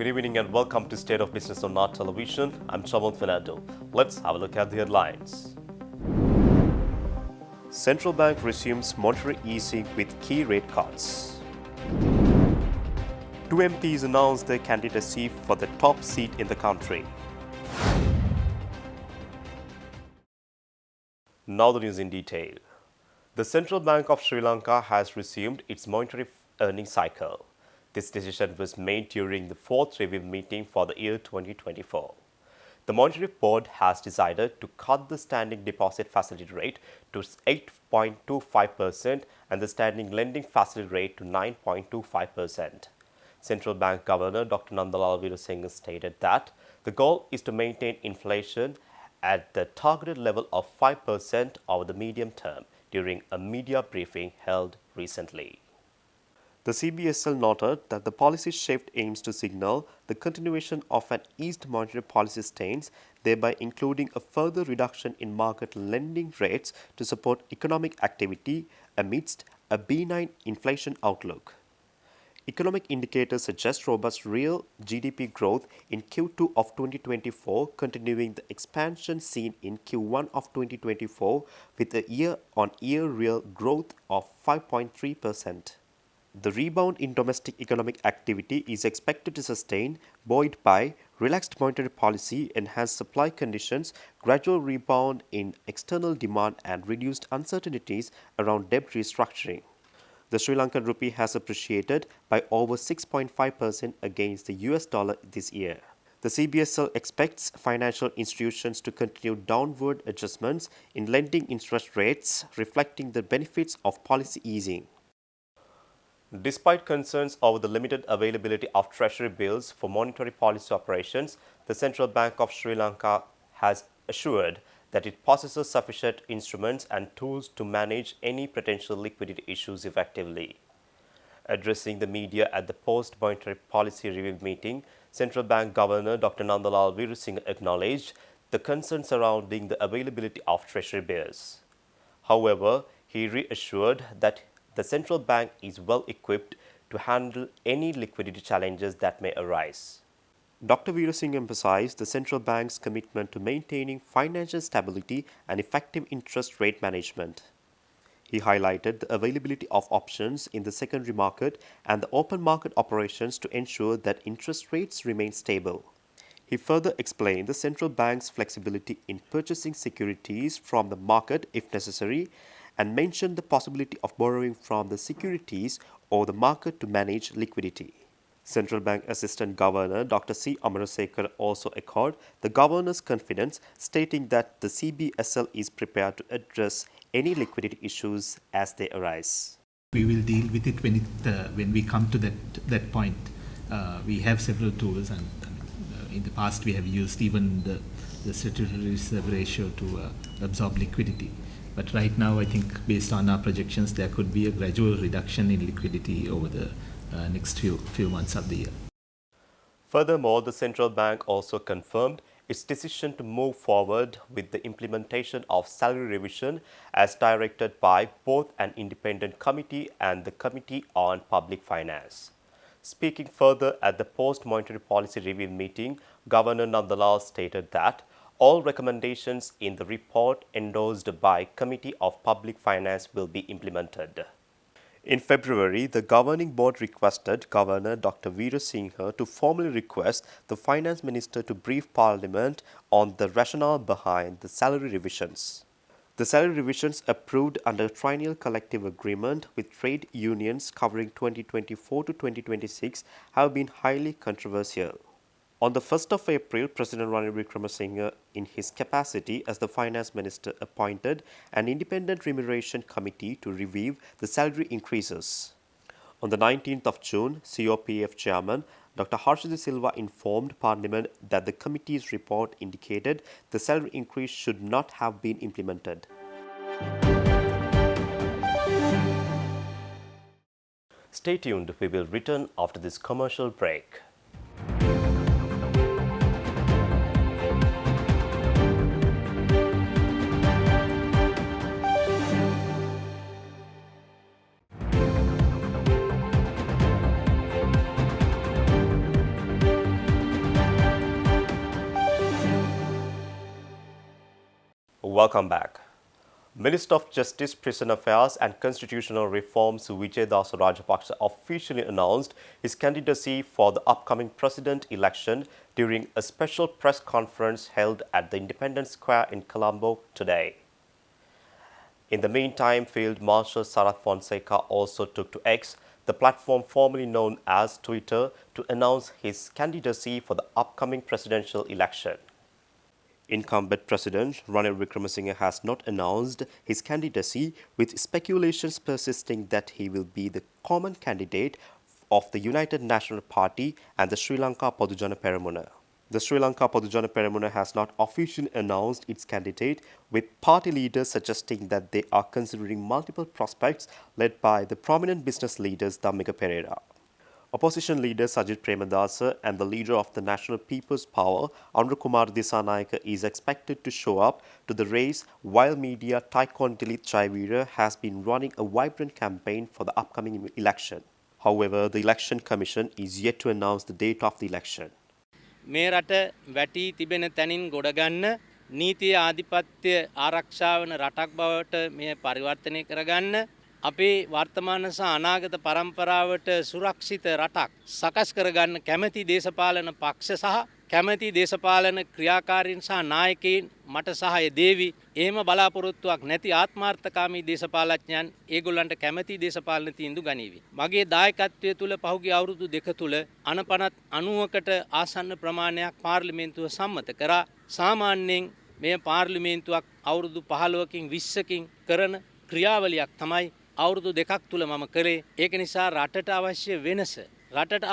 Good evening and welcome to State of Business on Not Television. I'm Chamal Fernando. Let's have a look at the headlines. Central Bank resumes monetary easing with key rate cuts. Two MPs announced their candidacy for the top seat in the country. Now the news in detail. The Central Bank of Sri Lanka has resumed its monetary easing cycle. This decision was made during the fourth review meeting for the year 2024. The Monetary Board has decided to cut the standing deposit facility rate to 8.25% and the standing lending facility rate to 9.25%. Central Bank Governor Dr. Nandalal Veerasinghe stated that the goal is to maintain inflation at the targeted level of 5% over the medium term during a media briefing held recently. The CBSL noted that the policy shift aims to signal the continuation of an eased monetary policy stance, thereby including a further reduction in market lending rates to support economic activity amidst a benign inflation outlook. Economic indicators suggest robust real GDP growth in Q2 of 2024, continuing the expansion seen in Q1 of 2024 with a year-on-year real growth of 5.3%. The rebound in domestic economic activity is expected to sustain, buoyed by relaxed monetary policy, enhanced supply conditions, gradual rebound in external demand and reduced uncertainties around debt restructuring. The Sri Lankan rupee has appreciated by over 6.5% against the US dollar this year. The CBSL expects financial institutions to continue downward adjustments in lending interest rates, reflecting the benefits of policy easing. Despite concerns over the limited availability of treasury bills for monetary policy operations, the Central Bank of Sri Lanka has assured that it possesses sufficient instruments and tools to manage any potential liquidity issues effectively. Addressing the media at the post-monetary policy review meeting, Central Bank Governor Dr. Nandalal Veerasinghe acknowledged the concerns surrounding the availability of treasury bills. However, he reassured that the central bank is well equipped to handle any liquidity challenges that may arise. Dr. Veerasinghe emphasized the central bank's commitment to maintaining financial stability and effective interest rate management. He highlighted the availability of options in the secondary market and the open market operations to ensure that interest rates remain stable. He further explained the central bank's flexibility in purchasing securities from the market if necessary and mentioned the possibility of borrowing from the securities or the market to manage liquidity. Central Bank Assistant Governor Dr. C. Amarasekar also echoed the governor's confidence, stating that the CBSL is prepared to address any liquidity issues as they arise. We will deal with it when we come to that point. We have several tools, and in the past we have used even the statutory reserve ratio to absorb liquidity. But right now, I think based on our projections, there could be a gradual reduction in liquidity over the next few months of the year. Furthermore, the central bank also confirmed its decision to move forward with the implementation of salary revision as directed by both an independent committee and the Committee on Public Finance. Speaking further at the post-monetary policy review meeting, Governor Nandalal stated that all recommendations in the report endorsed by Committee of Public Finance will be implemented. In February, the governing board requested Governor Dr. Veerasinghe to formally request the Finance Minister to brief Parliament on the rationale behind the salary revisions. The salary revisions approved under a triennial collective agreement with trade unions covering 2024 to 2026 have been highly controversial. On the 1st of April, President Ranil Wickremesinghe, in his capacity as the Finance Minister, appointed an independent remuneration committee to review the salary increases. On the 19th of June, COPF Chairman Dr. Harshada Silva informed Parliament that the committee's report indicated the salary increase should not have been implemented. Stay tuned, we will return after this commercial break. Welcome back. Minister of Justice, Prison Affairs and Constitutional Reforms Vijayadasa Rajapaksa officially announced his candidacy for the upcoming president election during a special press conference held at the Independence Square in Colombo today. In the meantime, Field Marshal Sarath Fonseca also took to X, the platform formerly known as Twitter, to announce his candidacy for the upcoming presidential election. Incumbent President Ranil Wickremesinghe has not announced his candidacy, with speculations persisting that he will be the common candidate of the United National Party and the Sri Lanka Podujana Peramuna. The Sri Lanka Podujana Peramuna has not officially announced its candidate, with party leaders suggesting that they are considering multiple prospects led by the prominent business leaders Dhammika Pereira. Opposition leader Sajid Premadasa and the leader of the National People's Power, Anurakumar Dissanayake, is expected to show up to the race, while media tycoon Dilip Jayawira has been running a vibrant campaign for the upcoming election. However, the Election Commission is yet to announce the date of the election. මේ රට වැටී තිබෙන තැනින් ගොඩගන්න නීතිය ආධිපත්‍ය ආරක්ෂා වන රටක් බවට මේ පරිවර්තනය කරගන්න අපේ වර්තමාන සහ අනාගත පරම්පරාවට සුරක්ෂිත රටක් සකස් කරගන්න කැමැති දේශපාලන පක්ෂ සහ කැමැති දේශපාලන ක්‍රියාකාරීන් සහ නායකයින් මට සහාය දේවි. එහෙම බලාපොරොත්තුවක් නැති ආත්මාර්ථකාමී දේශපාලඥයන් ඒගොල්ලන්ට කැමැති දේශපාලන තීන්දුව ගනීවි. මගේ දායකත්වය තුල පහුගිය අවුරුදු දෙක තුල අනපනත් 90කට ආසන්න ප්‍රමාණයක් පාර්ලිමේන්තුව සම්මත කරා. සාමාන්‍යයෙන් මේ පාර්ලිමේන්තුවක් අවුරුදු 15කින් 20කින් කරන ක්‍රියාවලියක් තමයි අවුරුදු දෙකක් තුල මම කළේ. ඒක නිසා රටට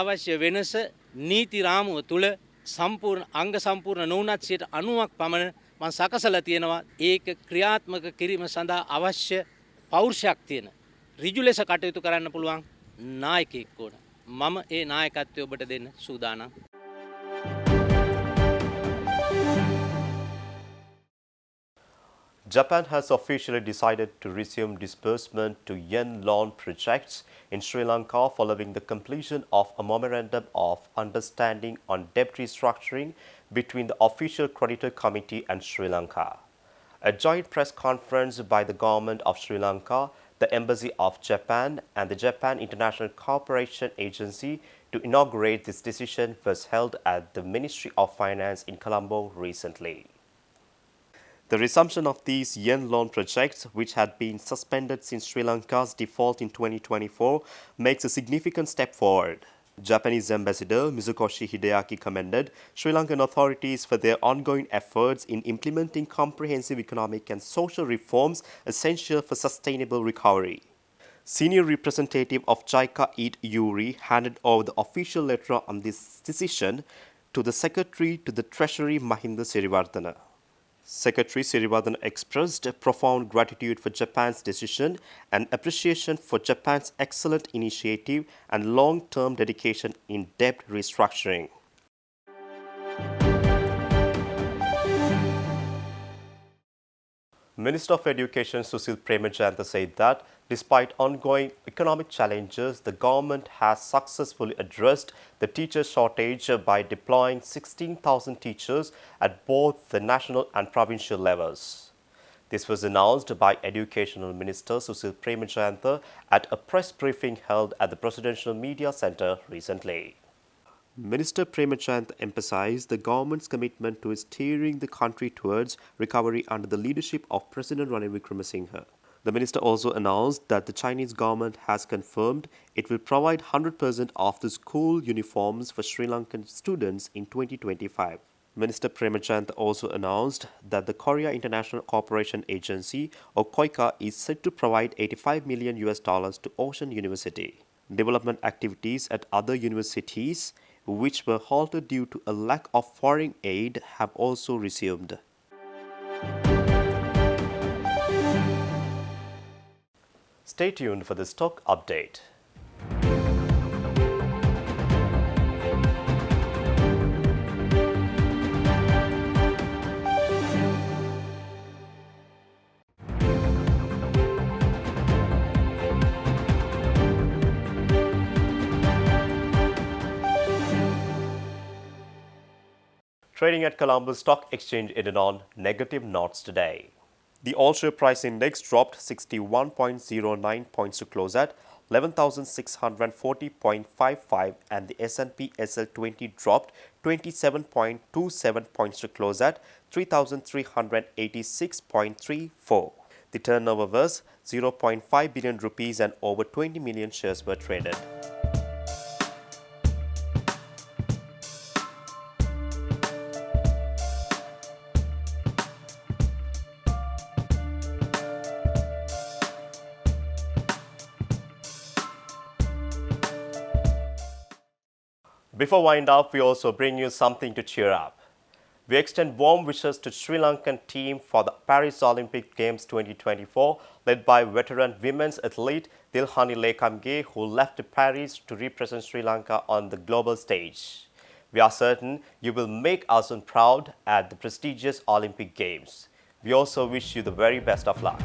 අවශ්‍ය වෙනස නීති රාමුව තුල සම්පූර්ණ අංග සම්පූර්ණ නොවුනත් 90ක් පමණ මම සකසලා තියෙනවා. ඒක ක්‍රියාත්මක කිරීම සඳහා අවශ්‍ය පෞරුෂයක් තියෙන ඍජු ලෙස කටයුතු කරන්න පුළුවන් නායකයෙක් ඕන. මම ඒ නායකත්වය ඔබට දෙන්න සූදානම්. Japan has officially decided to resume disbursement to yen loan projects in Sri Lanka following the completion of a memorandum of understanding on debt restructuring between the Official Creditor Committee and Sri Lanka. A joint press conference by the Government of Sri Lanka, the Embassy of Japan and the Japan International Cooperation Agency to inaugurate this decision was held at the Ministry of Finance in Colombo recently. The resumption of these yen loan projects, which had been suspended since Sri Lanka's default in 2024, makes a significant step forward. Japanese Ambassador Mizukoshi Hideaki commended Sri Lankan authorities for their ongoing efforts in implementing comprehensive economic and social reforms essential for sustainable recovery. Senior representative of JICA Eid Yuri handed over the official letter on this decision to the Secretary to the Treasury Mahinda Sirivardhana. Secretary Sirivardhana expressed profound gratitude for Japan's decision and appreciation for Japan's excellent initiative and long-term dedication in debt restructuring. Minister of Education Susil Premajayantha said that despite ongoing economic challenges, the government has successfully addressed the teacher shortage by deploying 16,000 teachers at both the national and provincial levels. This was announced by Educational Minister Susil Premajayantha at a press briefing held at the Presidential Media Centre recently. Minister Premajayantha emphasized the government's commitment to steering the country towards recovery under the leadership of President Ranil Wickremesinghe. The minister also announced that the Chinese government has confirmed it will provide 100% of the school uniforms for Sri Lankan students in 2025. Minister Premajayantha also announced that the Korea International Cooperation Agency, or KOICA, is set to provide $85 million to Ocean University. Development activities at other universities, which were halted due to a lack of foreign aid, have also resumed. Stay tuned for the stock update. Trading at Colombo Stock Exchange ended on negative notes today. The all-share price index dropped 61.09 points to close at 11,640.55 and the S&P SL20 dropped 27.27 points to close at 3,386.34. The turnover was 0.5 billion rupees and over 20 million shares were traded. Before wind up, we also bring you something to cheer up. We extend warm wishes to Sri Lankan team for the Paris Olympic Games 2024, led by veteran women's athlete Dilhani Lekamge, who left to Paris to represent Sri Lanka on the global stage. We are certain you will make us proud at the prestigious Olympic Games. We also wish you the very best of luck.